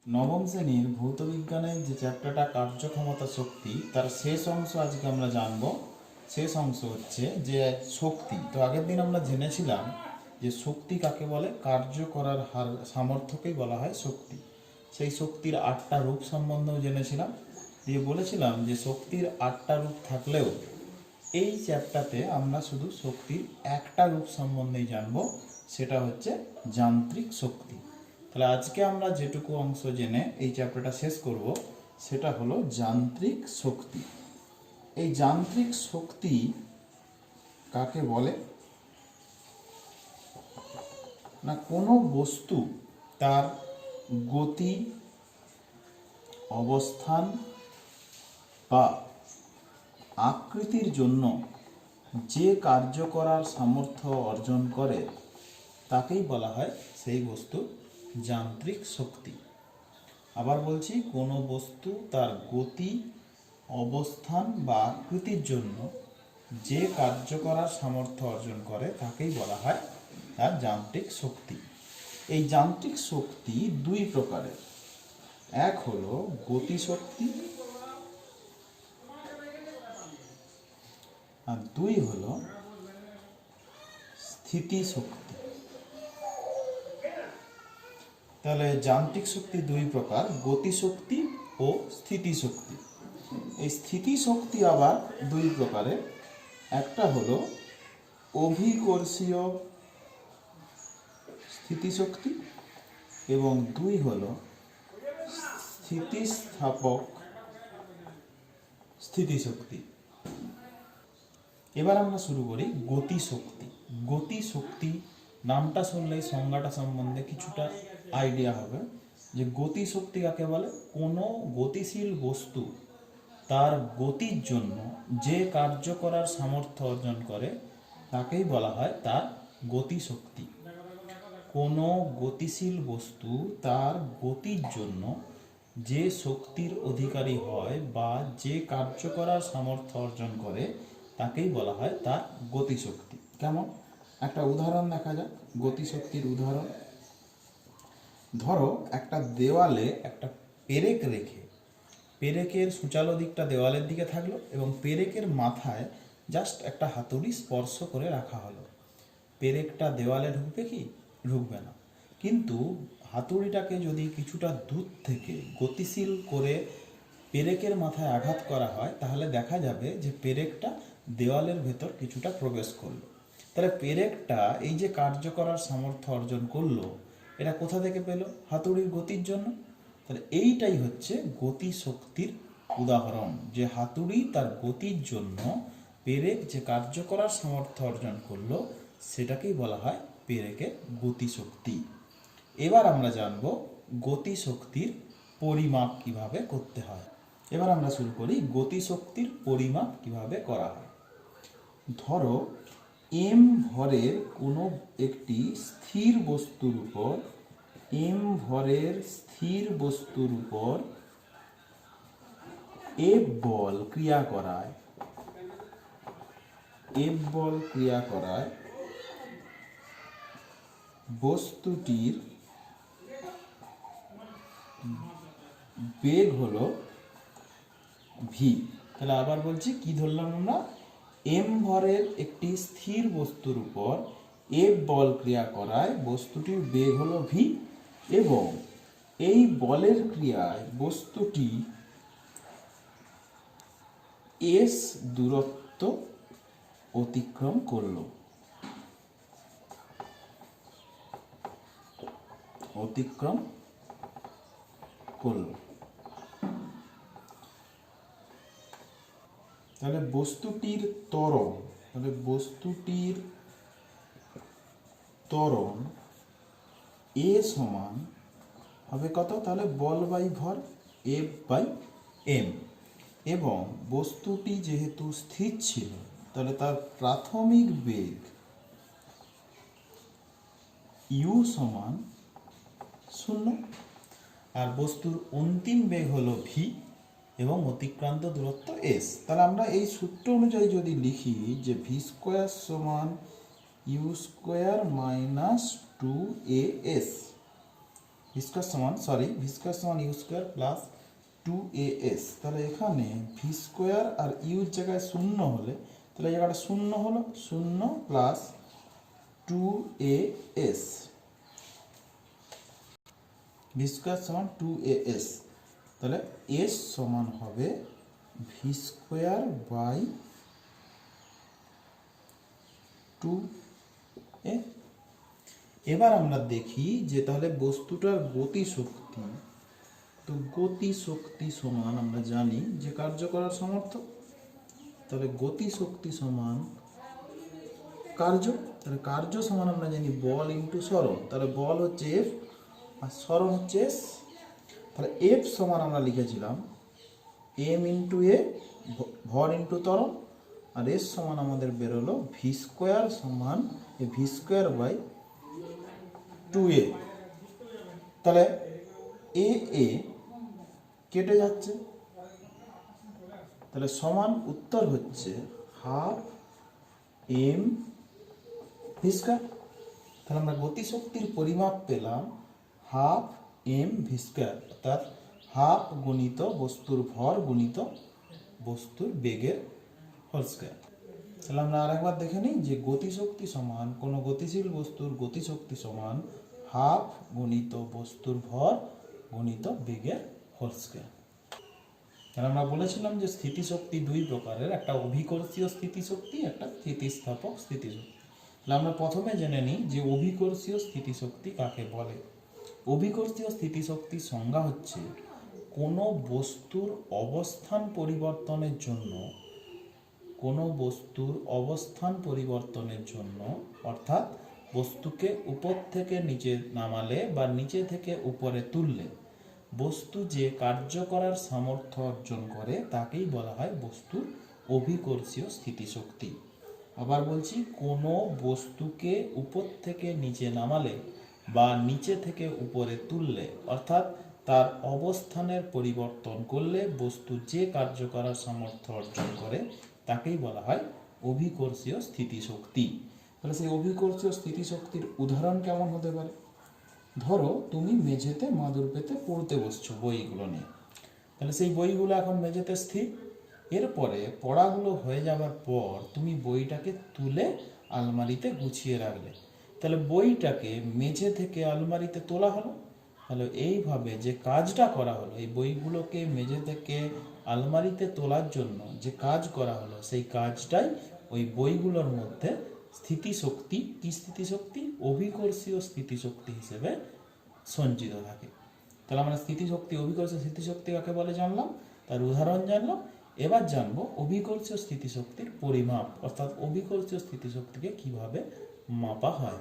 নবম শ্রেণীর ভৌত বিজ্ঞানের যে চ্যাপ্টারটা কার্যক্ষমতা শক্তি তার শেষ অংশ আজকে আমরা জানব। শেষ অংশ হচ্ছে যে শক্তি। তো আগের দিন আমরা জেনেছিলাম যে শক্তি কাকে বলে, কার্য করার হার সামর্থ্যকেই বলা হয় শক্তি। সেই শক্তির 8টা রূপ সম্বন্ধেও জেনেছিলাম, দিয়ে বলেছিলাম যে শক্তির 8টা রূপ থাকলেও এই চ্যাপ্টারতে আমরা শুধু শক্তির একটা রূপ সম্বন্ধেই জানব, সেটা হচ্ছে যান্ত্রিক শক্তি। তাহলে আজকে আমরা যেটুকু অংশ জেনে এই চ্যাপ্টারটা শেষ করব সেটা হলো যান্ত্রিক শক্তি। এই যান্ত্রিক শক্তি কাকে বলে না, কোনো বস্তু তার গতি, অবস্থান বা আকৃতির জন্য যে কার্য করার সামর্থ্য অর্জন করে তাকেই বলা হয় সেই বস্তু যান্ত্রিক শক্তি। আবার বলছি, কোনো বস্তু তার গতি, অবস্থান বা আকৃতির জন্য যে কার্য করার সামর্থ্য অর্জন করে তাকেই বলা হয় তার যান্ত্রিক শক্তি। এই যান্ত্রিক শক্তি দুই প্রকারের, এক হলো গতিশক্তি আর দুই হলো স্থিতিশক্তি। তাহলে যান্ত্রিক শক্তি দুই প্রকার, গতিশক্তি ও স্থিতিশক্তি। এই স্থিতিশক্তি আবার দুই প্রকারের, একটা হলো অভিকর্ষীয় স্থিতিশক্তি এবং দুই হলো স্থিতিস্থাপক স্থিতিশক্তি। এবার আমরা শুরু করি গতিশক্তি। গতিশক্তি নামটা শুনলেই সংজ্ঞাটা সম্বন্ধে কিছুটা আইডিয়া হবে যে গতিশক্তি কাকে বলে। কোনো গতিশীল বস্তু তার গতির জন্য যে কার্য করার সামর্থ্য অর্জন করে তাকেই বলা হয় তার গতিশক্তি। কোনো গতিশীল বস্তু তার গতির জন্য যে শক্তির অধিকারী হয় বা যে কার্য করার সামর্থ্য অর্জন করে তাকেই বলা হয় তার গতিশক্তি। কেমন, একটা উদাহরণ দেখা যাক গতিশক্তির উদাহরণ। ধরো একটা দেওয়ালে একটা পেরেক রেখে পেরেকের সূচালো দিকটা দেওয়ালের দিকে থাকলো এবং পেরেকের মাথায় জাস্ট একটা হাতুড়ি স্পর্শ করে রাখা হলো। পেরেকটা দেওয়ালে ঢুকবে কি? ঢুকবে না। কিন্তু হাতুড়িটাকে যদি কিছুটা দূর থেকে গতিশীল করে পেরেকের মাথায় আঘাত করা হয় তাহলে দেখা যাবে যে পেরেকটা দেওয়ালের ভেতর কিছুটা প্রবেশ করলো। তাহলে পেরেকটা এই যে কার্য করার সামর্থ্য অর্জন করলো, এটা কোথা থেকে পেল? হাতুড়ির গতির জন্য। তাহলে এইটাই হচ্ছে গতিশক্তির উদাহরণ, যে হাতুড়ি তার গতির জন্য পেরেক যে কার্য করার সামর্থ্য অর্জন করলো সেটাকেই বলা হয় পেরেকের গতিশক্তি। এবার আমরা জানব গতিশক্তির পরিমাপ কিভাবে করতে হয়। এবার আমরা শুরু করি গতিশক্তির পরিমাপ কিভাবে করা হয়। ধরো এম ভরের কোনো একটি স্থির বস্তুর উপর এফ বল ক্রিয়া করায় বস্তুটির বেগ হলো ভি। তাহলে আবার বলছি, কি ধরলাম আমরা? এম ভরের একটি স্থির বস্তুর উপর এফ বল ক্রিয়া করায় বস্তুটির বেগ হলো ভি এবং এই বলের ক্রিয়ায় বস্তুটি এস দূরত্ব অতিক্রম করলো। তাহলে বস্তুটির ত্বরণ এ সমান হবে কত? তাহলে বল বাই ভর এফ বাই এম। এবং বস্তুটি যেহেতু স্থির ছিল তাহলে তার প্রাথমিক বেগ ইউ সমান 0 আর বস্তুর অন্তিম বেগ হলো ভি এবং অতিক্রান্ত দূরত্ব এস। তাহলে আমরা এই সূত্র অনুযায়ী যদি লিখি যে ভি স্কোয়ার সমান ইউ স্কোয়ার মাইনাস 2as, ভিস্কাস সমান ইউ স্কোয়ার প্লাস 2as। তাহলে এখানে ভি স্কোয়ার আর ইউর জায়গায় শূন্য হলে তাহলে এই জায়গাটা শূন্য হলো, শূন্য প্লাস 2as, ভি স্কোয়ার সমান 2as। তাহলে এস সমান হবে ভি স্কোয়ার বাই 2a। এবার আমরা দেখি যে তাহলে বস্তুটার গতি শক্তি, তো গতি শক্তি সমান আমরা জানি যে কার্য করার সামর্থ্য, তাহলে গতি শক্তি সমান কার্য, তাহলে কার্য সমান আমরা জানি বল ইন্টু সরণ, তাহলে বল হচ্ছে এফ আর সরণ হচ্ছে এস। তাহলে এফ সমান আমরা লিখেছিলাম এম ইন্টু এ ভর ইন্টু ত্বরণ, আর এস সমান আমাদের বেরোলো ভি স্কোয়ার সমান ভি স্কোয়ার বাই 2a। তাহলে এ এ কেটে যাচ্ছে, তাহলে সমান উত্তর হচ্ছে হাফ এম ভি স্কোয়ার। তাহলে আমরা গতিশক্তির পরিমাপ পেলাম হাফ এম ভি স্কোয়ার, অর্থাৎ হাফ গুণিত বস্তুর ভর গুণিত বস্তুর বেগের হোল স্কোয়ার। তাহলে আমরা আরেকবার দেখে নিই যে গতিশক্তি সমান কোনো গতিশীল বস্তুর গতিশক্তি সমান হাফ গুণিত বস্তুর ভর গুণিত বেগের হোল স্কোয়ার। তাহলে আমরা বলেছিলাম যে স্থিতিশক্তি দুই প্রকারের, একটা অভিকর্ষীয় স্থিতিশক্তি, একটা স্থিতিস্থাপক স্থিতিশক্তি। তাহলে আমরা প্রথমে জেনে নিই যে অভিকর্ষীয় স্থিতিশক্তি কাকে বলে। অভিকর্ষীয় স্থিতিশক্তির সংজ্ঞা হচ্ছে কোনো বস্তুর অবস্থান পরিবর্তনের জন্য, কোনো বস্তুর অবস্থান পরিবর্তনের জন্য, অর্থাৎ বস্তুকে উপর থেকে নিচে নামালে বা নিচে থেকে উপরে তুললে বস্তু যে কার্য করার সামর্থ্য অর্জন করে তাকেই বলা হয় বস্তুর অভিকর্ষীয় স্থিতিশক্তি। আবার বলছি, কোনো বস্তুকে উপর থেকে নিচে নামালে বা নিচে থেকে উপরে তুললে অর্থাৎ তার অবস্থানের পরিবর্তন করলে বস্তু যে কার্য করার সামর্থ্য অর্জন করে তাকেই বলা হয় অভিকর্ষীয় স্থিতিশক্তি। তাহলে সেই অভিকর্ষীয় স্থিতিশক্তির উদাহরণ কেমন হতে পারে? ধরো তুমি মেঝেতে মাদুর পেতে পড়তে বসছো বইগুলো নিয়ে, তাহলে সেই বইগুলো এখন মেঝেতে স্থির। এরপরে পড়াগুলো হয়ে যাবার পর তুমি বইটাকে তুলে আলমারিতে গুছিয়ে রাখলে, তাহলে বইটাকে মেঝে থেকে আলমারিতে তোলা হলো। তাহলে এইভাবে যে কাজটা করা হলো, এই বইগুলোকে মেঝে থেকে আলমারিতে তোলার জন্য যে কাজ করা হলো, সেই কাজটাই ওই বইগুলোর মধ্যে স্থিতিশক্তি, কি স্থিতিশক্তি? অভিকর্ষীয় স্থিতিশক্তি হিসেবে সঞ্চিত থাকে। তাহলে আমরা স্থিতিশক্তি, অভিকর্ষীয় স্থিতিশক্তি কাকে বলে জানলাম, তার উদাহরণ জানলাম। এবার জানবো অভিকর্ষীয় স্থিতিশক্তির পরিমাপ, অর্থাৎ অভিকর্ষীয় স্থিতিশক্তিকে কিভাবে মাপা হয়।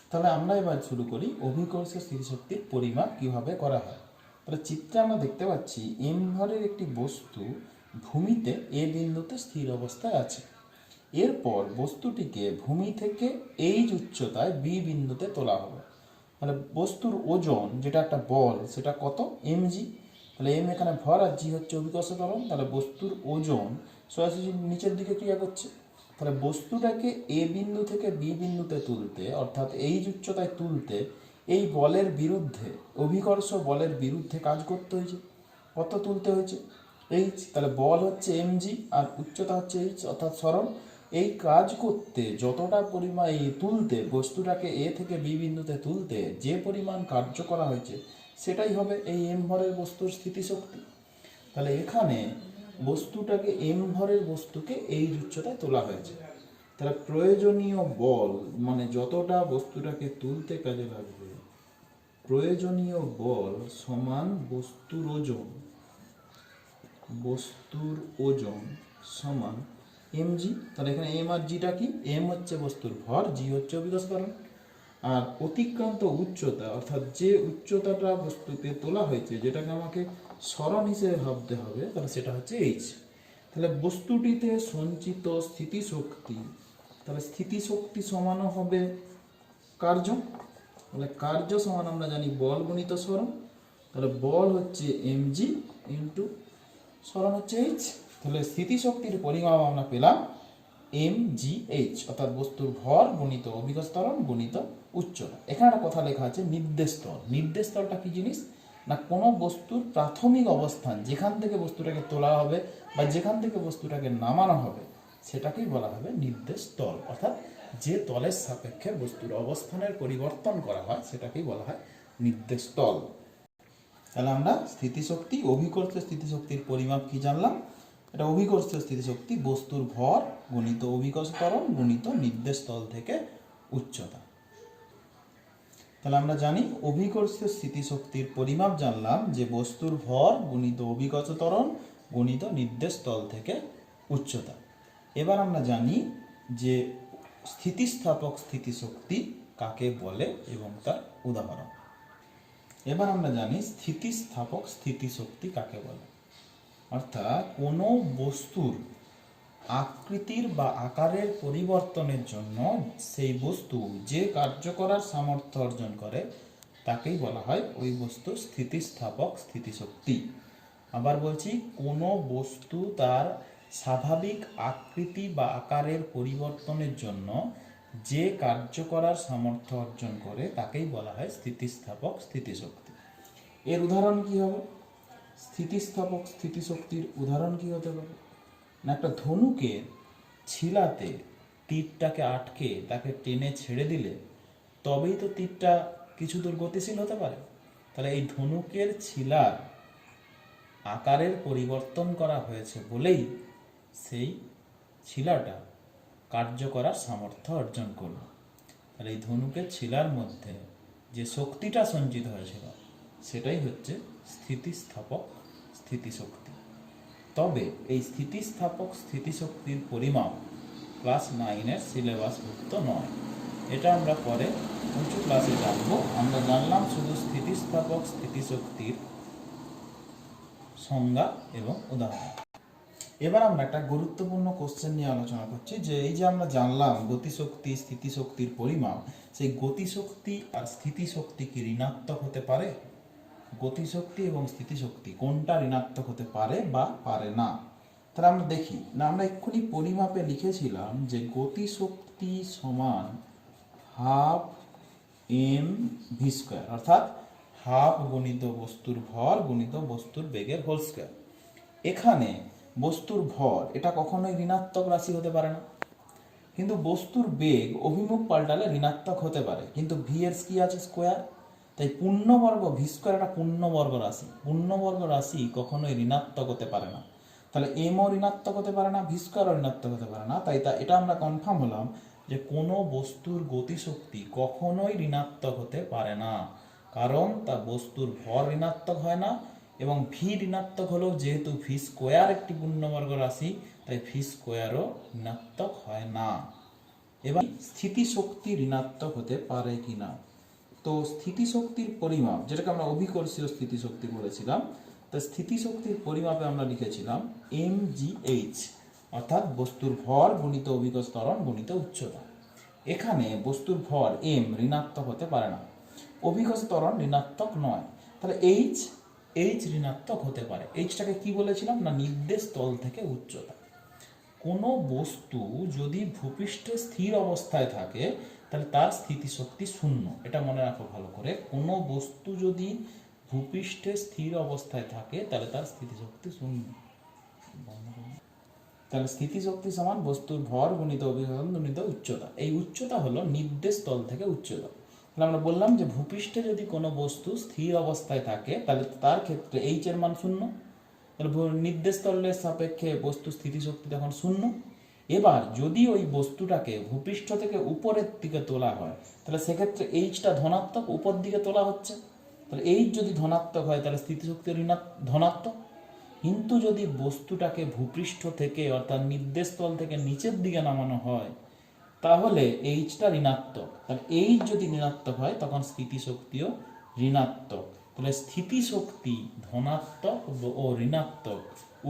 তাহলে আমরা এবার শুরু করি অভিকর্ষীয় স্থিতিশক্তির পরিমাপ কিভাবে করা হয়। তাহলে চিত্রে আমরা দেখতে পাচ্ছি এম ভরের একটি বস্তু ভূমিতে এ বিন্দুতে স্থির অবস্থায় আছে। এরপর বস্তুটিকে ভূমি থেকে এইচ উচ্চতায় বি বিন্দুতে তোলা হবে। তাহলে বস্তুর ওজন যেটা একটা বল, সেটা কত? mg। তাহলে এম এখানে ভর আর জি হচ্ছে অভিকর্ষ ত্বরণ। তাহলে বস্তুর ওজন সরাসরি নিচের দিকে ক্রিয়া করছে। তাহলে বস্তুটাকে এ বিন্দু থেকে বি বিন্দুতে তুলতে, অর্থাৎ এইচ উচ্চতায় তুলতে, এই বলের বিরুদ্ধে, অভিকর্ষ বলের বিরুদ্ধে কাজ করতে হয়েছে। কত তুলতে হয়েছে? এইচ। তাহলে বল হচ্ছে mg আর উচ্চতা হচ্ছে এইচ, অর্থাৎ সরণ। এই কাজ করতে যতটা পরিমাণ, এই তুলতে বস্তুটাকে এ থেকে বি বিন্দুতে তুলতে যে পরিমাণ কার্য করা হয়েছে সেটাই হবে এই এম ভরের বস্তুর স্থিতিশক্তি। তাহলে এখানে বস্তুটাকে এম ভরের বস্তুকে এই উচ্চতায় তোলা হয়েছে। তাহলে প্রয়োজনীয় বল মানে যতটা বস্তুটাকে তুলতে কাজে লাগবে, প্রয়োজনীয় বল সমান বস্তুর ওজন, বস্তুর ওজন সমান mg। তাহলে এখানে m আর জিটা কি? m হচ্ছে বস্তুর ভর, জি হচ্ছে অভিকর্ষ ত্বরণ। আর অতিক্রান্ত উচ্চতা, অর্থাৎ যে উচ্চতাটা বস্তুতে তোলা হয়েছে, যেটাকে আমাকে সরণ হিসেবে ভাবতে হবে, তাহলে সেটা হচ্ছে h। তাহলে বস্তুটিতে সঞ্চিত স্থিতিশক্তি, তাহলে স্থিতিশক্তি সমানও হবে কার্য। তাহলে কার্য সমান আমরা জানি বল গুণিত সরণ। তাহলে বল হচ্ছে mg ইন্টু সরণ হচ্ছে h। তাহলে স্থিতিশক্তির পরিমাপ আমরা পেলাম mgh, অর্থাৎ বস্তুর ভর গুণিত অভিকর্ষ ত্বরণ গুণিত উচ্চতা। এখানে একটা কথা লেখা আছে নির্দেশ তল। নির্দেশ তলটা কি জিনিস না, কোনো বস্তুর প্রাথমিক অবস্থান যেখান থেকে বস্তুটাকে তোলা হবে বা যেখান থেকে বস্তুটাকে নামানো হবে সেটাকেই বলা হবে নির্দেশ তল, অর্থাৎ যে তলের সাপেক্ষে বস্তুর অবস্থানের পরিবর্তন করা হয় সেটাকেই বলা হয় নির্দেশ তল। তাহলে আমরা স্থিতিশক্তি, অভিকর্ষীয় স্থিতিশক্তির পরিমাপ কি জানলাম? এটা অভিকর্ষীয় স্থিতিশক্তি বস্তুর ভর গুণিত অভিকর্ষ ত্বরণ গুণিত নির্দেশ তল থেকে উচ্চতা। তাহলে আমরা জানি অভিকর্ষীয় স্থিতিশক্তির পরিমাপ জানলাম যে বস্তুর ভর গুণিত অভিকর্ষ ত্বরণ গুণিত নির্দেশ তল থেকে উচ্চতা। এবার আমরা জানি যে স্থিতিস্থাপক স্থিতিশক্তি কাকে বলে এবং তার উদাহরণ। এবার আমরা জানি স্থিতিস্থাপক স্থিতিশক্তি কাকে বলে, অর্থাৎ কোনো বস্তুর আকৃতির বা আকারের পরিবর্তনের জন্য সেই বস্তু যে কার্য করার সামর্থ্য অর্জন করে তাকেই বলা হয় ওই বস্তুর স্থিতিস্থাপক স্থিতিশক্তি। আবার বলছি, কোনো বস্তু তার স্বাভাবিক আকৃতি বা আকারের পরিবর্তনের জন্য যে কার্য করার সামর্থ্য অর্জন করে তাকেই বলা হয় স্থিতিস্থাপক স্থিতিশক্তি। এর উদাহরণ কি হবে? স্থিতিস্থাপক স্থিতিশক্তির উদাহরণ কি হতে পারে না, একটা ধনুকের ছিলাতে তীরটাকে আটকে তাকে টেনে ছেড়ে দিলে তবেই তো তীরটা কিছু দূর গতিশীল হতে পারে। তাহলে এই ধনুকের ছিলার আকারের পরিবর্তন করা হয়েছে বলেই সেই ছিলাটা কার্য করার সামর্থ্য অর্জন করল। তাহলে এই ধনুকের ছিলার মধ্যে যে শক্তিটা সঞ্চিত হয়েছিল সেটাই হচ্ছে স্থিতিস্থাপক স্থিতিশক্তি। তবে এই স্থিতিস্থাপক স্থিতিশক্তির পরিমাপ ক্লাস 9-এর সিলেবাসভুক্ত নয়, এটা আমরা পরে উঁচু ক্লাসে জানবো। আমরা জানলাম শুধু স্থিতিস্থাপক স্থিতিশক্তির সংজ্ঞা এবং উদাহরণ। এবার আমরা একটা গুরুত্বপূর্ণ কোশ্চেন নিয়ে আলোচনা করছি যে এই যে আমরা জানলাম গতিশক্তি স্থিতিশক্তির পরিমাপ, সেই গতিশক্তি আর স্থিতিশক্তি কি ঋণাত্মক হতে পারে? গতিশক্তি এবং স্থিতিশক্তি কোনটা ঋণাত্মক হতে পারে বা পারে না? তাহলে আমরা দেখি না, আমরা এক্ষুনি পরিমাপে লিখেছিলাম যে গতিশক্তি সমান হাফ এম ভি স্কোয়ার, অর্থাৎ হাফ গুণিত বস্তুর ভর গুণিত বস্তুর বেগের হোল স্কোয়ার। এখানে বস্তুর ভর এটা কখনোই ঋণাত্মক রাশি হতে পারে না, কিন্তু বস্তুর বেগ অভিমুখ পাল্টালে ঋণাত্মক হতে পারে। কিন্তু ভি এর কি আছে? স্কোয়ার। তাই পূর্ণবর্গ ভি স্কোয়ার একটা পূর্ণবর্গ রাশি, পূর্ণবর্গ রাশি কখনোই ঋণাত্মক হতে পারে না। তাহলে এমও ঋণাত্মক হতে পারে না, ভি স্কোয়ারও ঋণাত্মক হতে পারে না। তাই এটা আমরা কনফার্ম হলাম যে কোনো বস্তুর গতিশক্তি কখনোই ঋণাত্মক হতে পারে না, কারণ তা বস্তুর ভর ঋণাত্মক হয় না এবং ভি ঋণাত্মক হলেও যেহেতু ভি স্কোয়ার একটি পূর্ণবর্গ রাশি তাই ভি স্কোয়ারও ঋণাত্মক হয় না। এবার স্থিতিশক্তি ঋণাত্মক হতে পারে কিনা? তো স্থিতিশক্তির পরিমাপ, যেটাকে আমরা অভিকর্ষীয় স্থিতিশক্তি বলেছিলাম, তা স্থিতিশক্তির পরিমাপে আমরা লিখেছিলাম mgh, অর্থাৎ বস্তুর ভর গুণিত অভিকর্ষ ত্বরণ গুণিত উচ্চতা। এখানে বস্তুর ভর m ঋণাত্মক হতে পারে না, অভিকর্ষ ত্বরণ ঋণাত্মক নয়, তাহলে h ঋণাত্মক হতে পারে। এইচটাকে কি বলেছিলাম না, নির্দেশ তল থেকে উচ্চতা। কোনো বস্তু যদি ভূপৃষ্ঠে স্থির অবস্থায় থাকে তাহলে তার স্থিতিশক্তি শূন্য, এটা মনে রাখো ভালো করে। কোনো বস্তু যদি ভূপৃষ্ঠে স্থির অবস্থায় থাকে তাহলে তার স্থিতিশক্তি শূন্য। তাহলে স্থিতিশক্তি সমান বস্তুর ভর গুণিত অভিকর্ষ গুণিত উচ্চতা। এই উচ্চতা হলো নির্দেশ তল থেকে উচ্চতা। তাহলে আমরা বললাম যে ভূপৃষ্ঠে যদি কোনো বস্তু স্থির অবস্থায় থাকে তাহলে তার ক্ষেত্রে এইচ এর মান শূন্য, তাহলে নির্দেশ তলের সাপেক্ষে বস্তু স্থিতিশক্তি তখন শূন্য। এবার যদি ওই বস্তুটাকে ভূপৃষ্ঠ থেকে উপরের দিকে তোলা হয় তাহলে সেক্ষেত্রে এইচটা ধনাত্মক, উপর দিকে তোলা হচ্ছে, তাহলে এইচ যদি ধনাত্মক হয় তাহলে স্থিতিশক্তি ধনাত্মক। কিন্তু যদি বস্তুটাকে ভূপৃষ্ঠ থেকে অর্থাৎ নির্দেশ তল থেকে নিচের দিকে নামানো হয় তাহলে এইচটা ঋণাত্মক। তাহলে এইচ যদি ঋণাত্মক হয় তখন স্থিতিশক্তিও ঋণাত্মক। তাহলে স্থিতিশক্তি ধনাত্মক ও ঋণাত্মক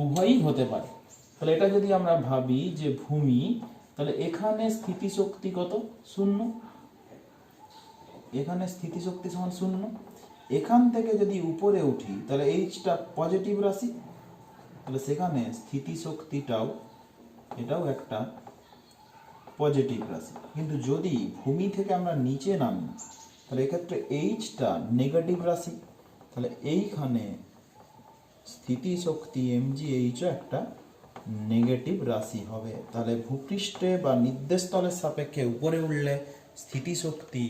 উভয়ই হতে পারে। তাহলে এটা যদি আমরা ভাবি যে ভূমি, তাহলে এখানে স্থিতিশক্তি কত? শূন্য। এখানে স্থিতিশক্তি সমান শূন্য। এখান থেকে যদি উপরে উঠি তাহলে এইচটা পজিটিভ রাশি, তাহলে সেখানে স্থিতিশক্তিটাও এটাও একটা পজিটিভ রাশি। কিন্তু যদি ভূমি থেকে আমরা নিচে নামি তাহলে এক্ষেত্রে এইচটা নেগেটিভ রাশি, তাহলে এইখানে স্থিতিশক্তি mgh একটা নেগেটিভ রাশি হবে। তাহলে ভূপৃষ্ঠে বা নির্দেশ তলের সাপেক্ষে উপরে উঠলে স্থিতিশক্তি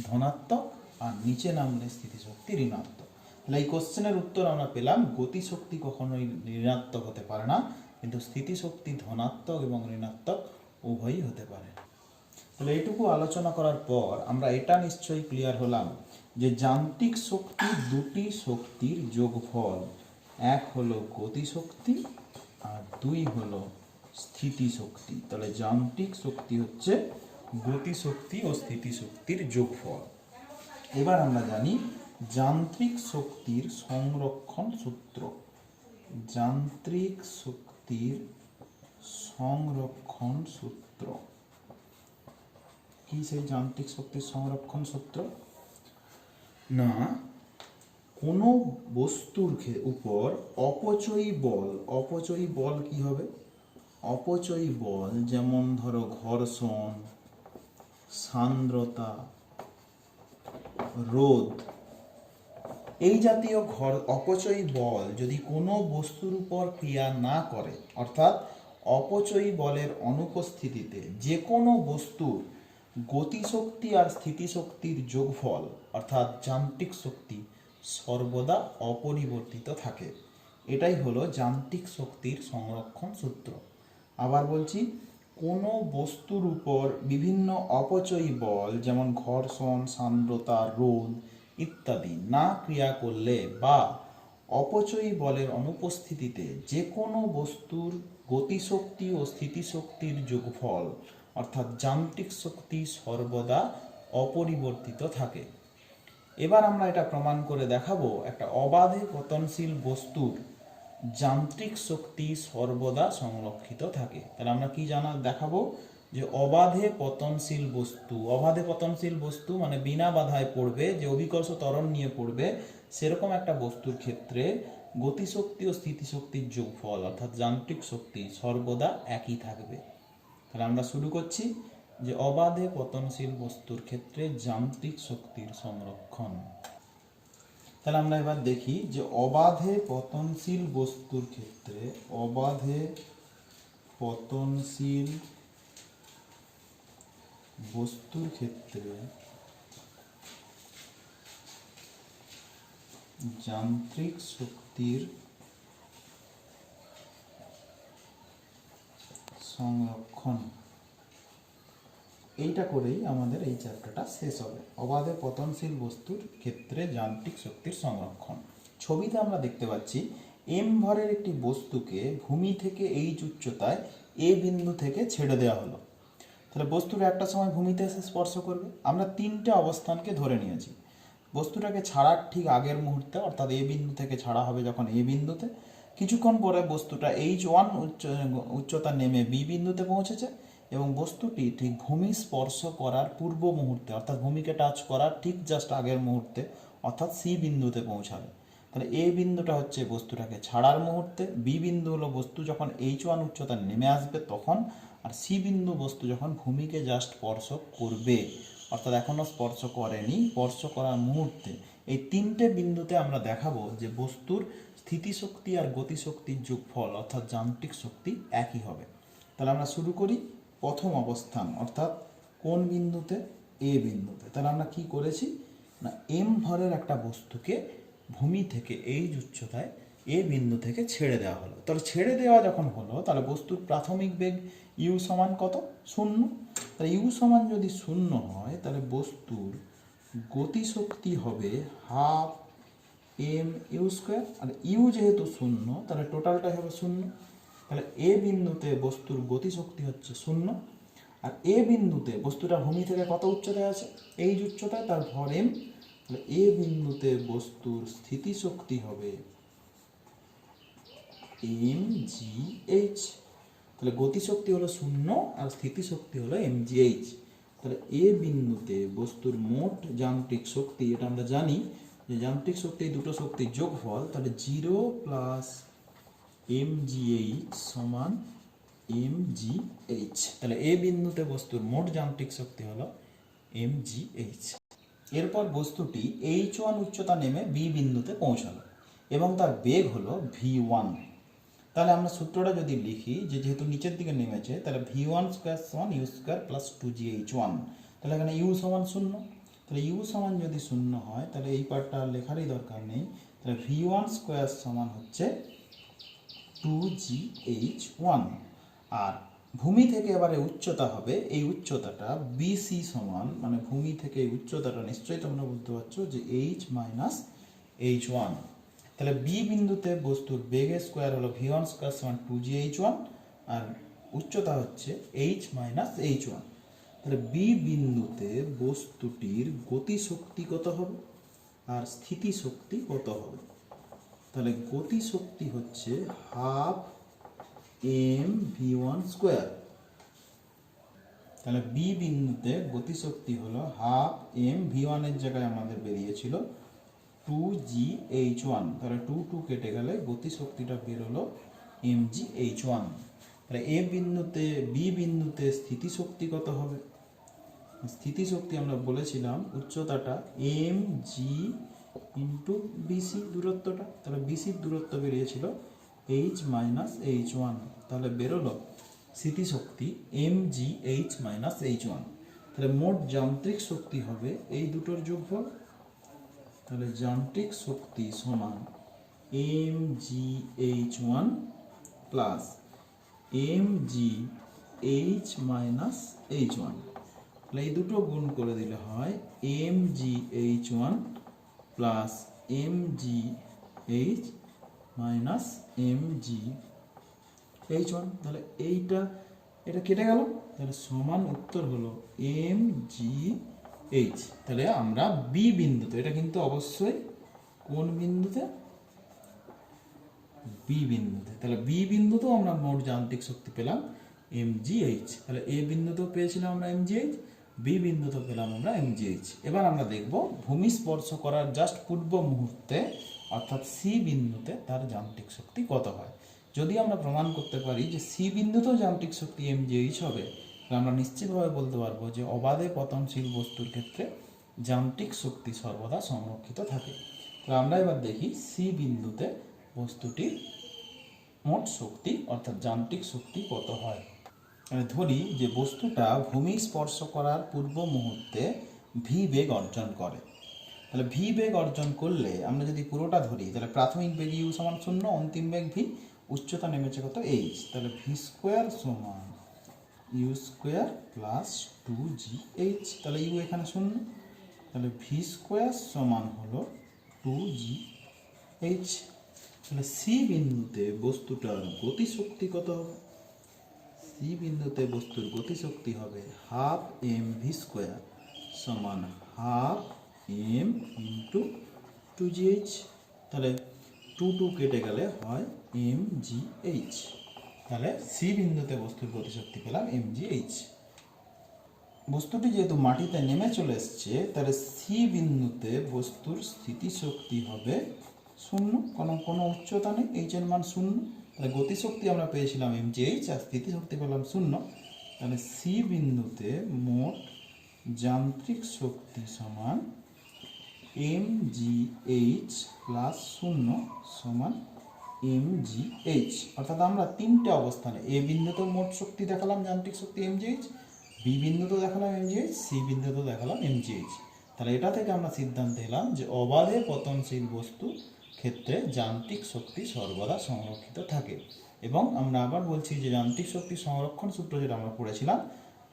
ধনাত্মক আর নিচে নামলে স্থিতিশক্তি ঋণাত্মক। তাহলে এই কোশ্চেনের উত্তর আমরা পেলাম গতিশক্তি কখনোই ঋণাত্মক হতে পারে না, কিন্তু স্থিতিশক্তি ধনাত্মক এবং ঋণাত্মক উভয়ই হতে পারে। তাহলে এইটুকু আলোচনা করার পর আমরা এটা নিশ্চয়ই ক্লিয়ার হলাম যে যান্ত্রিক শক্তি দুটি শক্তির যোগফল, এক হলো গতিশক্তি আর দুই হলো স্থিতিশক্তি। তাহলে যান্ত্রিক শক্তি হচ্ছে গতিশক্তি ও স্থিতিশক্তির যোগফল। এবার আমরা জানি যান্ত্রিক শক্তির সংরক্ষণ সূত্র। যান্ত্রিক শক্তির সংরক্ষণ সূত্র কি? সেই যান্ত্রিক শক্তির সংরক্ষণ সূত্র না, কোনো বস্তুর উপর অপচয়ী বল, অপচয়ী বল কি হবে? অপচয়ী বল যেমন ধরো ঘর্ষণ, সান্দ্রতা, রোধ, এই জাতীয় অপচয়ী বল যদি কোনো বস্তুর উপর ক্রিয়া না করে, অর্থাৎ অপচয়ী বলের অনুপস্থিতিতে যে কোনো বস্তুর গতিশক্তি আর স্থিতিশক্তির যোগফল অর্থাৎ যান্ত্রিক শক্তি সর্বদা অপরিবর্তিত থাকে। এটাই হলো যান্ত্রিক শক্তির সংরক্ষণ সূত্র। আবার বলছি, কোনো বস্তুর উপর বিভিন্ন অপচয়ী বল যেমন ঘর্ষণ, সান্দ্রতা, রোধ ইত্যাদি না ক্রিয়া করলে বা অপচয়ী বলের অনুপস্থিতিতে যে কোনো বস্তুর গতিশক্তি ও স্থিতিশক্তির যোগফল অর্থাৎ যান্ত্রিক শক্তি সর্বদা অপরিবর্তিত থাকে। এবার আমরা এটা প্রমাণ করে দেখাবো একটা অবাধে পতনশীল বস্তুর যান্ত্রিক শক্তি সর্বদা সংরক্ষিত থাকে। তাহলে আমরা কি দেখাবো যে অবাধে পতনশীল বস্তু, অবাধে পতনশীল বস্তু মানে বিনা বাধায় পড়বে, যে অভিকর্ষ ত্বরণ নিয়ে পড়বে, সেরকম একটা বস্তুর ক্ষেত্রে গতিশক্তি ও স্থিতিশক্তির যোগফল অর্থাৎ যান্ত্রিক শক্তি সর্বদা একই থাকবে। তাহলে আমরা শুরু করছি যে অবাধে পতনশীল বস্তুর ক্ষেত্রে যান্ত্রিক শক্তির সংরক্ষণ। তাহলে আমরা এবার দেখি যে অবাধে পতনশীল বস্তুর ক্ষেত্রে, অবাধে পতনশীল বস্তুর ক্ষেত্রে যান্ত্রিক শক্তির সংরক্ষণ, এইটা করেই আমাদের এই চ্যাপ্টারটা শেষ হবে। অবাধে পতনশীল বস্তুর ক্ষেত্রে যান্ত্রিক শক্তির সংরক্ষণ। ছবিতে আমরা দেখতে পাচ্ছি এম ভরের একটি বস্তুকে ভূমি থেকে এইচ উচ্চতায় এ বিন্দু থেকে ছেড়ে দেওয়া হলো। তাহলে বস্তুটা একটা সময় ভূমিতে এসে স্পর্শ করবে। আমরা তিনটে অবস্থানকে ধরে নিয়েছি। বস্তুটাকে ছাড়ার ঠিক আগের মুহূর্তে অর্থাৎ এ বিন্দু থেকে ছাড়া হবে যখন এ বিন্দুতে, কিছুক্ষণ পরে বস্তুটা H1 উচ্চতা নেমে বি বিন্দুতে পৌঁছেছে এবং বস্তুটি ঠিক ভূমি স্পর্শ করার পূর্ব মুহূর্তে অর্থাৎ ভূমিকে টাচ করার ঠিক জাস্ট আগের মুহূর্তে অর্থাৎ সি বিন্দুতে পৌঁছাবে। তাহলে এ বিন্দুটা হচ্ছে বস্তুটাকে ছাড়ার মুহূর্তে, বি বিন্দু হলো বস্তু যখন H1 উচ্চতা নেমে আসবে তখন, আর সি বিন্দু বস্তু যখন ভূমিকে জাস্ট স্পর্শ করবে অর্থাৎ এখনো স্পর্শ করেনি, স্পর্শ করার মুহূর্তে। এই তিনটে বিন্দুতে আমরা দেখাবো যে বস্তুর স্থিতিশক্তি আর গতিশক্তির যোগফল অর্থাৎ যান্ত্রিক শক্তি একই হবে। তাহলে আমরা শুরু করি প্রথম অবস্থান অর্থাৎ কোন বিন্দুতে? এ বিন্দুতে। তাহলে আমরা কি করেছি না, এম ভরের একটা বস্তুকে ভূমি থেকে এইচ উচ্চতায় এ বিন্দু থেকে ছেড়ে দেওয়া হলো। তাহলে ছেড়ে দেওয়া যখন হলো তাহলে বস্তুর প্রাথমিক বেগ ইউ সমান কত? 0। তাহলে ইউ সমান যদি 0 হয় তাহলে বস্তুর গতিশক্তি হবে হাফ এম ইউ স্কোয়ার, আর ইউ যেহেতু 0 তাহলে টোটালটাই হবে 0। তাহলে এ বিন্দুতে বস্তুর গতিশক্তি হচ্ছে 0, আর এ বিন্দুতে বস্তুটা ভূমি থেকে কত উচ্চতায় আছে? এইচ উচ্চতায়, তার ভর এম। তাহলে এ বিন্দুতে বস্তুর স্থিতিশক্তি হবে এম জি এইচ। তাহলে গতিশক্তি হলো 0 আর স্থিতিশক্তি হলো এম জি এইচ। তাহলে এ বিন্দুতে বস্তুর মোট যান্ত্রিক শক্তি, এটা আমরা জানি যে যান্ত্রিক শক্তি দুটো শক্তির যোগফল, তাহলে 0 প্লাস এম জি এইচ সমান mgh। তাহলে এ বিন্দুতে বস্তুর মোট যান্ত্রিক শক্তি হলো mgh। এরপর বস্তুটি h1 উচ্চতা নেমে বি বিন্দুতে পৌঁছালো এবং তার বেগ হলো v1। তাহলে আমরা সূত্রটা যদি লিখি যে যেহেতু নিচের দিকে নেমেছে তাহলে v1 স্কোয়ার সমান ইউ স্কোয়ার প্লাস 2gh1। তাহলে এখানে ইউ সমান 0। তাহলে ইউ সমান যদি 0 হয় তাহলে এই পার্টটা লেখারই দরকার নেই। তাহলে v1 স্কোয়ার সমান হচ্ছে 2gh1। আর ভূমি থেকে এবারে উচ্চতা হবে, এই উচ্চতাটা বিসি সমান, মানে ভূমি থেকে এই উচ্চতাটা নিশ্চয়ই তোমরা বুঝতে পারছো যে h মাইনাস h1। তাহলে বি বিন্দুতে বস্তুর বেগের স্কোয়ার হলো v1 স্কোয়ার সমান 2gh1 আর উচ্চতা হচ্ছে h মাইনাস h1। তাহলে বি বিন্দুতে বস্তুটির গতিশক্তি কত হবে আর স্থিতিশক্তি কত হবে? তাহলে গতিশক্তি হচ্ছে হাফ এম v1 স্কোয়ার। তাহলে বি বিন্দুতে গতিশক্তি হলো হাফ এম v1 এর জায়গায় আমাদের বেরিয়েছিল 2gh1। তাহলে 2 কেটে গেলে গতিশক্তিটা বেরোলো mgh1। তাহলে এ বিন্দুতে বি বিন্দুতে স্থিতিশক্তি কত হবে? স্থিতিশক্তি আমরা বলেছিলাম উচ্চতাটা এম জি ইন্টু বিসি দূরত্বটা। তাহলে বিসির দূরত্ব বেরিয়েছিল এইচ মাইনাস এইচ ওয়ান। তাহলে বেরোলো স্থিতিশক্তি m G H minus H one. তাহলে মোট যান্ত্রিক শক্তি হবে এই দুটোর যোগফল। তাহলে যান্ত্রিক শক্তি সমান এম জি H one plus M G H minus H one. তাহলে এই দুটো গুণ করে দিলে হয় এম জি H one plus M G H minus M জি এইচ ওয়ান। তাহলে এটা কেটে গেল, তাহলে সমান উত্তর হলো এম জি এইচ। তাহলে আমরা বি বিন্দুতে, এটা কিন্তু অবশ্যই কোন বিন্দুতে? বি বিন্দুতে। তাহলে বি বিন্দুতেও আমরা মোট যান্ত্রিক শক্তি পেলাম mgh। তাহলে এ বিন্দুতেও পেয়েছিলাম আমরা mgh, বি বিন্দুতেও পেলাম আমরা mgh। এবার আমরা দেখব ভূমি স্পর্শ করার জাস্ট পূর্ব মুহূর্তে অর্থাৎ সি বিন্দুতে তার যান্ত্রিক শক্তি কত হয়। যদি আমরা প্রমাণ করতে পারি যে সি বিন্দুতেও যান্ত্রিক শক্তি mgh হবে, তাহলে আমরা নিশ্চিতভাবে বলতে পারবো যে অবাধে পতনশীল বস্তুর ক্ষেত্রে যান্ত্রিক শক্তি সর্বদা সংরক্ষিত থাকে। তাহলে আমরা এবার দেখি সি বিন্দুতে বস্তুটির মোট শক্তি অর্থাৎ যান্ত্রিক শক্তি কত হয়। ধরি যে বস্তুটা ভূমি স্পর্শ করার পূর্ব মুহূর্তে ভি বেগ অর্জন করে। তাহলে ভি বেগ অর্জন করলে আমরা যদি পুরোটা ধরি তাহলে প্রাথমিক বেগ ইউ সমান 0, অন্তিম বেগ ভি, উচ্চতা নেমেছে কত এইচ। তাহলে ভি স্কোয়ার সমান ইউ স্কোয়ার প্লাস 2gh। তাহলে ইউ এখানে 0, তাহলে ভি স্কোয়ার সমান হলো 2gh। তাহলে সি বিন্দুতে বস্তুটার গতিশক্তি কত হবে? সি বিন্দুতে বস্তুর গতিশক্তি হবে হাফ এম ভি স্কোয়ার সমান হাফ এম ইন্টু 2gh। তাহলে 2 কেটে গেলে হয় mgh। তাহলে সি বিন্দুতে বস্তুর গতিশক্তি পেলাম mgh। বস্তুটি যেহেতু মাটিতে নেমে চলে এসছে তাহলে সি বিন্দুতে বস্তুর স্থিতিশক্তি হবে 0, কোনো উচ্চতা নেই, এইচ এর মান 0। তাহলে গতিশক্তি আমরা পেয়েছিলাম mgh আর স্থিতিশক্তি পেলাম 0। তাহলে সি বিন্দুতে মোট যান্ত্রিক শক্তি সমান mgh প্লাস 0 সমান mgh। অর্থাৎ আমরা তিনটে অবস্থানে এ বিন্দুতেও মোট শক্তি দেখালাম যান্ত্রিক শক্তি mgh, বি বিন্দুতেও দেখালাম mgh, সি বিন্দুতেও দেখালাম mgh। তাহলে এটা থেকে আমরা সিদ্ধান্ত এলাম যে অবাধে পতনশীল বস্তু ক্ষেত্রে যান্ত্রিক শক্তি সর্বদা সংরক্ষিত থাকে। এবং আমরা আবার বলছি যে যান্ত্রিক শক্তি সংরক্ষণ সূত্র যেটা আমরা পড়েছিলাম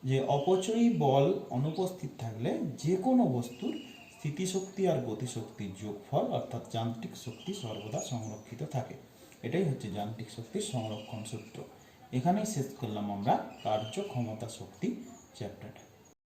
যে অপচয়ী বল অনুপস্থিত থাকলে যে কোনো বস্তুর স্থিতিশক্তি আর গতিশক্তির যোগফল অর্থাৎ যান্ত্রিক শক্তি সর্বদা সংরক্ষিত থাকে। এটাই হচ্ছে যান্ত্রিক শক্তির সংরক্ষণ সূত্র। এখানেই শেষ করলাম আমরা কার্যক্ষমতা শক্তি চ্যাপ্টারটা।